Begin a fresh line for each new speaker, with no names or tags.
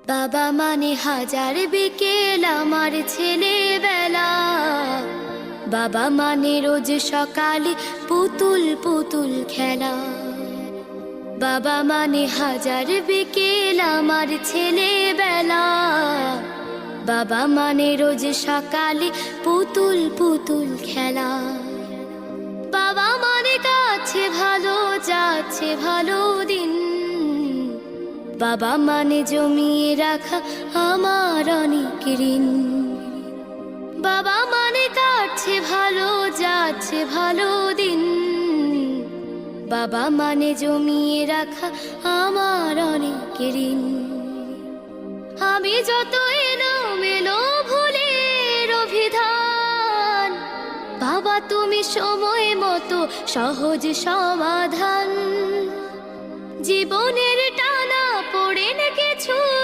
বাবা মানে হাজার বিকেল আমার ছেলেবেলা, বাবা মানে রোজ সকালে পুতুল পুতুল খেলা। বাবা মানে হাজার বিকেল আমার ছেলেবেলা, বাবা মানে রোজ সকালে পুতুল পুতুল খেলা। বাবা মানে কাছে ভালো যাচ্ছে ভালো দিন, বাবা মানে জমিয়ে রাখা আমার অনেক ঋণ। বাবা মানে কাটছে ভালো যাচ্ছে ভালো দিন, বাবা মানে জমিয়ে রাখা আমার অনেক ঋণ। আমি যত এলোমেলো ভুলের অভিধান, বাবা তুমি সময় মতো সহজ সমাধান। জীবনের